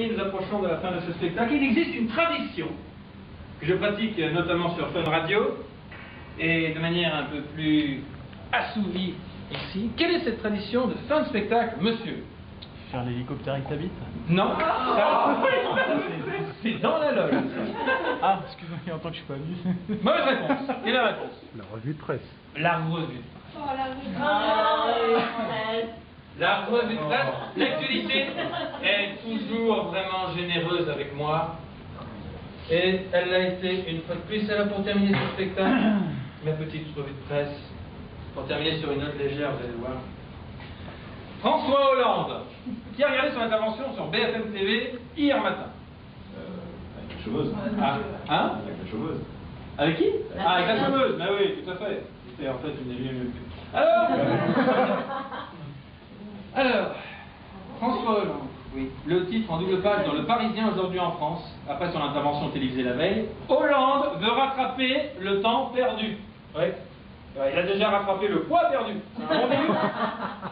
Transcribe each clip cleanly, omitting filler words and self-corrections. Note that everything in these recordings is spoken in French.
amis, nous approchons de la fin de ce spectacle. Il existe une tradition que je pratique notamment sur Fun Radio et de manière un peu plus assouvie ici. Quelle est cette tradition de fin de spectacle, monsieur? Faire l'hélicoptère avec ta bite? Non, c'est dans la loge. Ah, excuse-moi, il y a longtemps que je suis pas venu. Mauvaise réponse. Et la réponse? La revue de presse. La revue. Oh, la revue. La revue de presse, l'actualité est toujours vraiment généreuse avec moi. Et elle l'a été une fois de plus. Elle a pour terminer ce spectacle, ma petite revue de presse, pour terminer sur une note légère, vous allez voir. François Hollande, qui a regardé son intervention sur BFM TV hier matin. Avec la chômeuse. Ah, hein? Avec la chômeuse. Avec qui? Ah, avec la chômeuse, bah oui, tout à fait. C'était en fait une émission. Alors, François Hollande, oui. Le titre en double page dans Le Parisien aujourd'hui en France, après son intervention télévisée la veille. Hollande veut rattraper le temps perdu. Oui. Il a déjà rattrapé le poids perdu. C'est un bon début.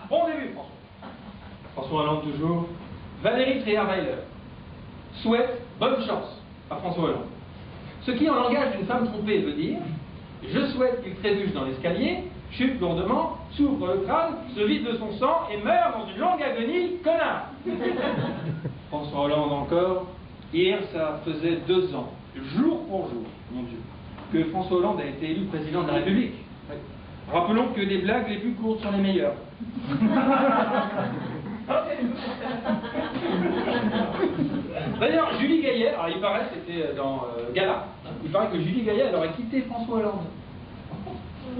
Bon début, François. François Hollande toujours. Valérie Trierweiler souhaite bonne chance à François Hollande. Ce qui, en langage d'une femme trompée, veut dire: je souhaite qu'il trébuche dans l'escalier, chute lourdement, s'ouvre le crâne, se vide de son sang et meurt dans une longue agonie, connard. François Hollande encore. Hier, ça faisait 2 ans, jour pour jour, mon Dieu, que François Hollande a été élu président de la République. Oui. Rappelons que les blagues les plus courtes sont les meilleures. D'ailleurs, Julie Gaillet, alors il paraît, c'était dans Gala, il paraît que Julie Gaillet, elle aurait quitté François Hollande.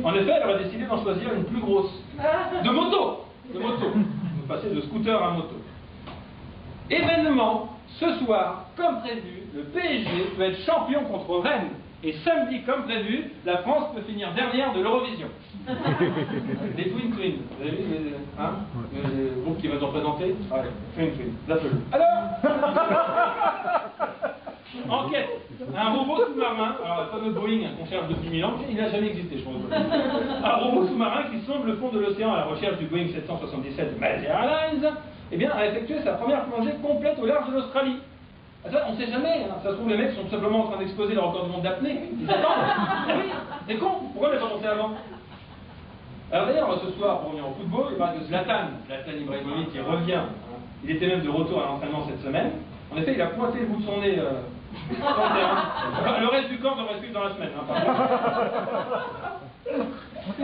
En effet, elle aurait décidé d'en choisir une plus grosse. De moto. De passer de scooter à moto. Événement, ce soir, comme prévu, le PSG peut être champion contre Rennes. Et samedi, comme prévu, la France peut finir dernière de l'Eurovision. Les Twin Twin, vous avez vu le groupe qui va nous représenter? Ouais, Twin Twin, l'appelez. Alors, enquête. Un robot sous-marin, alors le fameux Boeing qu'on cherche depuis 1000 ans, il n'a jamais existé, je pense. Un robot sous-marin qui sonde le fond de l'océan à la recherche du Boeing 777 de Malaysia Airlines, eh bien, a effectué sa première plongée complète au large de l'Australie. Ça, on ne sait jamais, hein. Ça se trouve, les mecs sont tout simplement en train d'exploser le record du monde d'apnée. Ils attendent. Ah oui, c'est con, pourquoi ne pas commencer avant? Alors d'ailleurs, ce soir, pour revenir au football, il paraît que Zlatan Ibrahimovic, il revient. Hein. Il était même de retour à l'entraînement cette semaine. En effet, il a pointé le bout de son nez sur le terrain. Le reste du camp devrait suivre dans la semaine. Hein,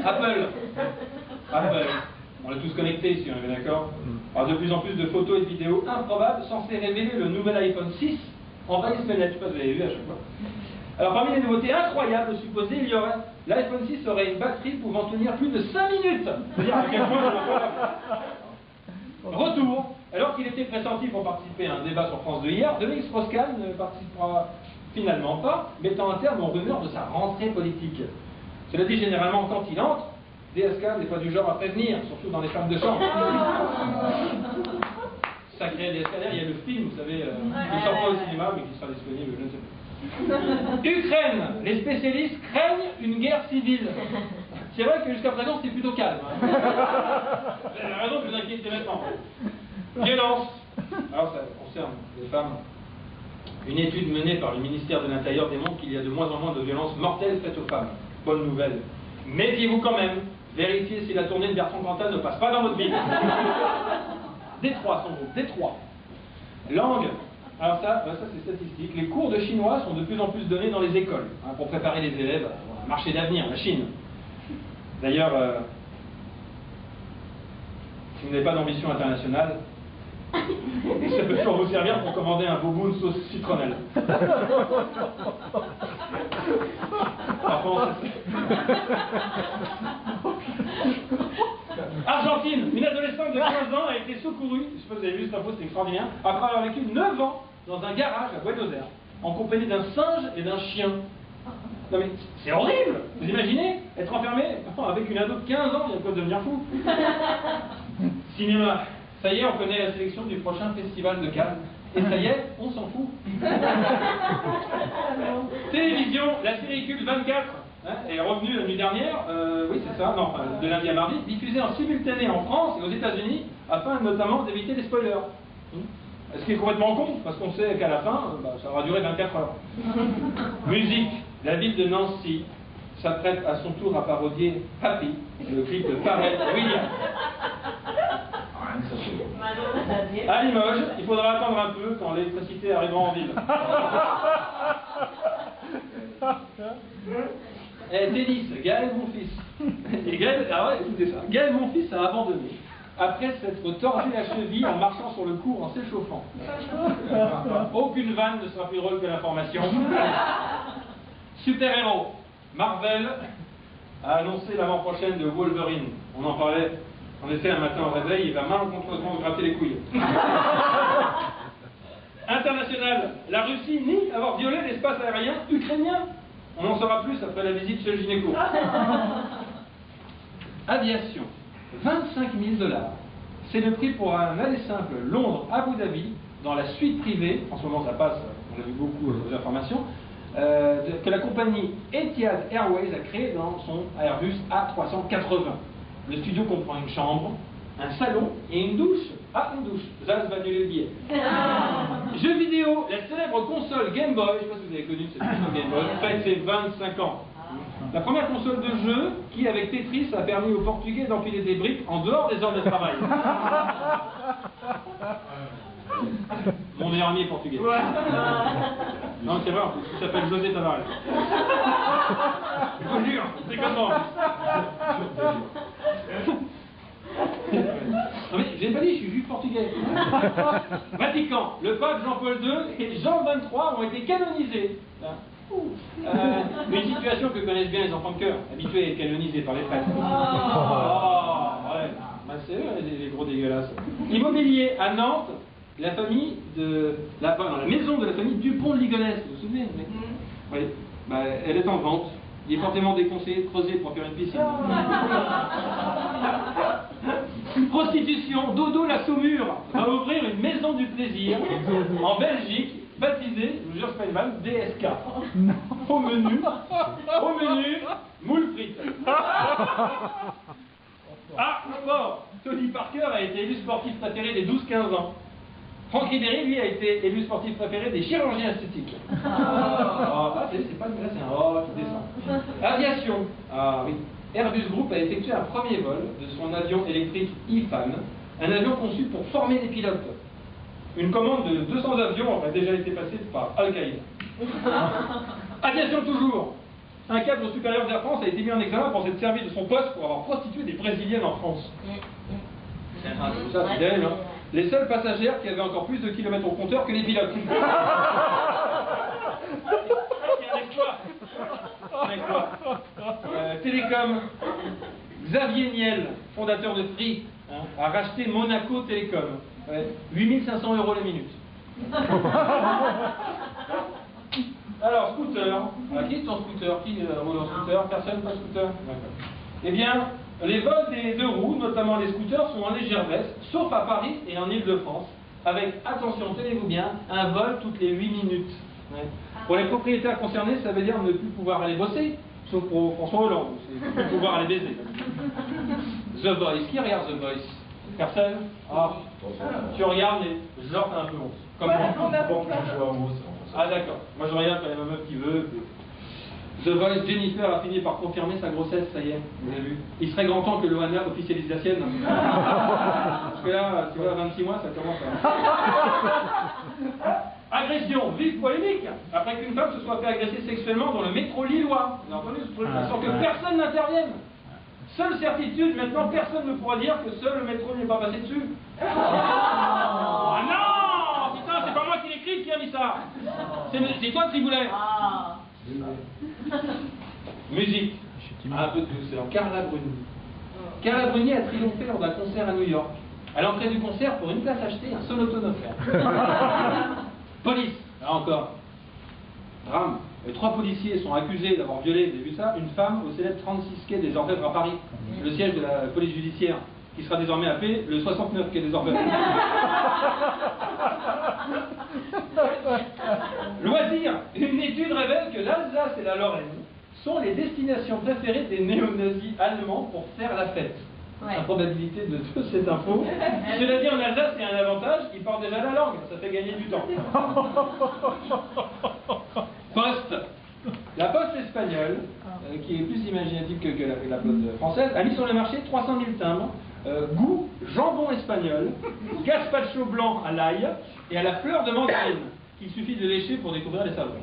Apple. On est tous connectés ici, on est d'accord? Alors de plus en plus de photos et de vidéos improbables censées révéler le nouvel iPhone 6 envahisse le net. Je sais pas si vous avez vu à chaque fois. Alors parmi les nouveautés incroyables supposées, il y aurait l'iPhone 6 aurait une batterie pouvant tenir plus de 5 minutes. C'est-à-dire à quel point c'est incroyable. Retour. Alors qu'il était pressenti pour participer à un débat sur France 2 hier, Dominique Strauss-Kahn ne participera finalement pas, mettant un terme aux rumeurs de sa rentrée politique. Cela dit, généralement quand il entre, DSK n'est pas du genre à prévenir, surtout dans les femmes de chambre. Sacré DSK, il y a le film, vous savez, qui sort pas au cinéma, mais qui sera disponible, je ne sais plus. Ukraine, les spécialistes craignent une guerre civile. C'est vrai que jusqu'à présent, c'était plutôt calme. Hein. C'est la raison que vous inquiétez maintenant. Violence. Alors ça concerne les femmes. Une étude menée par le ministère de l'Intérieur démontre qu'il y a de moins en moins de violences mortelles faites aux femmes. Bonne nouvelle. Méfiez-vous quand même. Vérifiez si la tournée de Bertrand Cantat ne passe pas dans votre ville. Détroit, son groupe. Détroit. Langue. Alors ça c'est statistique. Les cours de chinois sont de plus en plus donnés dans les écoles, hein, pour préparer les élèves à un marché d'avenir, la Chine. D'ailleurs, si vous n'avez pas d'ambition internationale, ça peut toujours vous servir pour commander un boboon sauce citronnelle. Argentine, une adolescente de 15 ans a été secourue, je sais pas si vous avez vu cette info, c'est extraordinaire, après avoir vécu 9 ans dans un garage à Buenos Aires, en compagnie d'un singe et d'un chien. Non mais, c'est horrible! Vous imaginez être enfermé avec une ado de 15 ans, il y a quoi de devenir fou? Cinéma. Ça y est, on connaît la sélection du prochain festival de Cannes. Et ça y est, on s'en fout. Télévision, la série culte 24 est revenue la nuit dernière, oui c'est ça, non, de lundi à mardi, diffusée en simultané en France et aux États-Unis, afin notamment d'éviter les spoilers. Ce qui est complètement con, parce qu'on sait qu'à la fin, ça aura duré 24 heures. Musique. La ville de Nancy s'apprête à son tour à parodier Happy, le clip de Pharrell Williams. Rien que ça, c'est bon. À Limoges, il faudra attendre un peu quand l'électricité arrivera en ville. Tennis, Gaël Monfils. Et Gaël, ah ouais, écoutez ça. Gaël Monfils a abandonné après s'être tordu la cheville en marchant sur le court en s'échauffant. Aucune vanne ne sera plus drôle que l'information. Super-héros. Marvel a annoncé la mort prochaine de Wolverine. On en parlait, en effet, un matin au réveil, il va malencontreusement me gratter les couilles. International. La Russie nie avoir violé l'espace aérien ukrainien. On en saura plus après la visite chez le gynéco. Aviation. 25 000 $. C'est le prix pour un aller simple Londres-Abu Dhabi dans la suite privée, en ce moment ça passe, on a vu beaucoup aux informations, que la compagnie Etihad Airways a créé dans son Airbus A380. Le studio comprend une chambre, un salon et une douche. Ah, une douche, Zaz va annuler le billet. Jeux vidéo, la célèbre console Game Boy, je ne sais pas si vous avez connu cette console Game Boy, fête ses 25 ans. La première console de jeu qui, avec Tetris, a permis aux Portugais d'enfiler des briques en dehors des heures de travail. Mon meilleur ami est portugais. Non, c'est vrai, en plus, il s'appelle José Tavares. Je vous jure, c'est comme ça. Non mais, j'ai pas dit, je suis juif portugais. Vatican, le pape Jean-Paul II et Jean XXIII ont été canonisés. Une situation que connaissent bien les enfants de cœur, habitués à être canonisés par les prêtres. Oh, ouais, bah, c'est eux les gros dégueulasses. Immobilier, à Nantes, la famille de la maison de la famille Dupont de Ligonnès, vous vous souvenez? Oui, bah, elle est en vente. Il est fortement déconseillé de creuser pour faire une piscine. Prostitution, Dodo la Saumure va ouvrir une maison du plaisir en Belgique, baptisée, je vous jure, c'est pas une vanne, DSK. Au menu, moule frites. Ah, sport, Tony Parker a été élu sportif préféré des 12-15 ans. Franck Ribéry, lui, a été élu sportif préféré des chirurgiens esthétiques. C'est pas une vraie, c'est un oh qui descend. Aviation. Ah oui. Airbus Group a effectué un premier vol de son avion électrique IFAN, un avion conçu pour former des pilotes. Une commande de 200 avions aurait déjà été passée par Al-Qaïda. Aviation toujours. Un cadre supérieur d'Air France a été mis en examen pour s'être servi de son poste pour avoir prostitué des Brésiliennes en France. C'est ça, c'est terrible, hein. Les seules passagères qui avaient encore plus de kilomètres au compteur que les pilotes. C'est un exploit. Un exploit. Télécom. Xavier Niel, fondateur de Free, a racheté Monaco Télécom. 8500 € la minute. Alors, scooter. Qui est ton scooter? Qui roule en scooter? Personne, pas scooter? Eh bien, les vols des deux roues, notamment les scooters, sont en légère baisse, sauf à Paris et en Île-de-France, avec, attention, tenez-vous bien, un vol toutes les 8 minutes. Pour les propriétaires concernés, ça veut dire ne plus pouvoir aller bosser, sauf pour François Hollande, c'est ne plus pouvoir aller baiser. The Voice, qui regarde The Voice? Personne? Ah, tu regardes, mais genre t'as un peu honte. Comme moi. Ah d'accord, moi je regarde quand il y a ma meuf qui veut. The Voice, Jennifer a fini par confirmer sa grossesse, ça y est, vous avez vu. Il serait grand temps que Loana officialise la sienne. Parce que là, tu vois, à 26 mois, ça commence à... Agression, vive polémique. Après qu'une femme se soit fait agresser sexuellement dans le métro lillois. Vous avez entendu ce truc, sans que personne n'intervienne. Seule certitude, maintenant personne ne pourra dire que seul le métro n'est pas passé dessus. Ah non! Putain, c'est pas moi qui l'ai écrit qui a mis ça. C'est toi, Triboulet. Musique. Un peu de douceur. Carla Bruni. Carla Bruni a triomphé lors d'un concert à New York. À l'entrée du concert, pour une place achetée, un sonotone offert. Police. Là encore. Drame. Les 3 policiers sont accusés d'avoir violé, vous avez vu ça, une femme au célèbre 36 quai des Orfèvres à Paris, le siège de la police judiciaire, qui sera désormais appelé le 69 quai des Orfèvres. Loisirs. Une étude révèle que l'Alsace et la Lorraine sont les destinations préférées des néo-nazis allemands pour faire la fête. la probabilité de cette info. Cela dit, en Alsace, c'est un avantage, il porte déjà la langue, ça fait gagner du temps. Poste. La poste espagnole, qui est plus imaginative que la poste française, a mis sur le marché 300 000 timbres, goût jambon espagnol, gazpacho blanc à l'ail et à la fleur de mandarine, qu'il suffit de lécher pour découvrir les saveurs.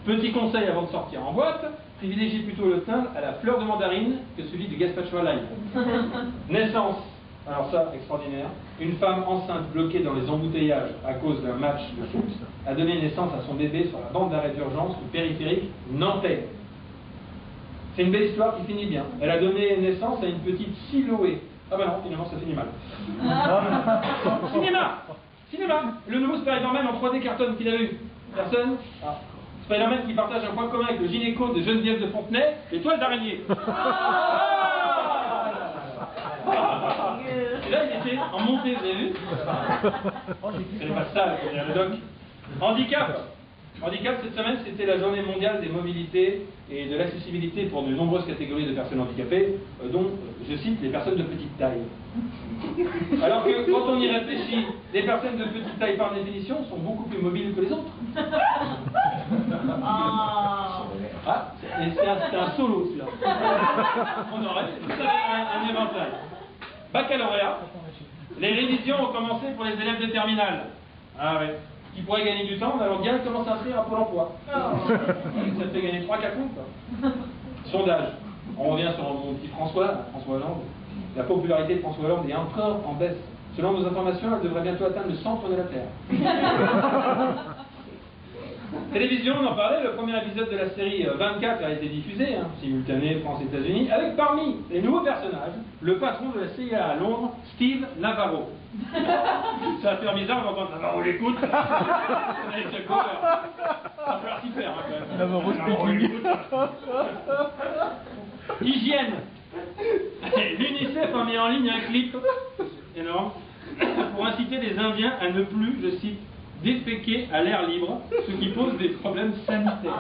Petit conseil avant de sortir en boîte, privilégiez plutôt le timbre à la fleur de mandarine que celui du gazpacho à l'ail. Naissance, alors ça, extraordinaire. Une femme enceinte bloquée dans les embouteillages à cause d'un match de foot a donné naissance à son bébé sur la bande d'arrêt d'urgence du périphérique nantais. C'est une belle histoire qui finit bien. Elle a donné naissance à une petite Siloé. Ah bah non, finalement ça finit mal. Cinéma. Le nouveau Spider-Man en 3D cartonne qu'il a vu. Personne? Spider-Man qui partage un point commun avec le gynéco de Geneviève de Fontenay, les toiles d'araignée. Et là, il était en montée, vous avez vu? C'est pas ça, le doc. Handicap, cette semaine, c'était la journée mondiale des mobilités et de l'accessibilité pour de nombreuses catégories de personnes handicapées, dont, je cite, les personnes de petite taille. Alors que, quand on y réfléchit, les personnes de petite taille, par définition, sont beaucoup plus mobiles que les autres. Et c'est un solo, celui-là. On aurait un éventail. Baccalauréat. Les révisions ont commencé pour les élèves de terminale. Ah ouais. Qui pourraient gagner du temps en allant directement s'inscrire à Pôle emploi. Ça fait gagner 3-4 mois. Sondage. On revient sur mon petit François Hollande. La popularité de François Hollande est encore en baisse. Selon nos informations, elle devrait bientôt atteindre le centre de la Terre. Télévision, on en parlait, le premier épisode de la série 24 a été diffusé, simultané France-États-Unis, avec parmi les nouveaux personnages, le patron de la CIA à Londres, Steve Navarro. Ça a fait bizarre d'entendre Navarro l'écoute. Avec ce cover. Ça va falloir s'y faire, quand même. Navarro speaking. Hygiène. L'UNICEF a mis en ligne un clip énorme pour inciter les Indiens à ne plus, je cite, déféquer à l'air libre, ce qui pose des problèmes sanitaires.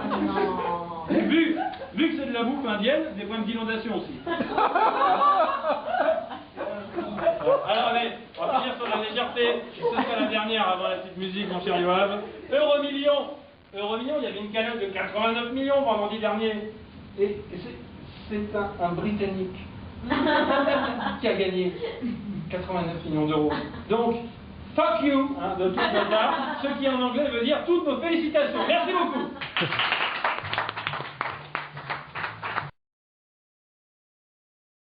Vu que c'est de la bouffe indienne, des problèmes d'inondation aussi. Alors allez, on va finir sur la légèreté, et ce sera la dernière avant la petite musique, mon cher Yoav. Euromillions, il y avait une cagnotte de 89 millions vendredi dernier. Et c'est un Britannique qui a gagné 89 millions d'euros. Donc, fuck you, de toute notre part, ce qui en anglais veut dire toutes nos félicitations. Merci beaucoup.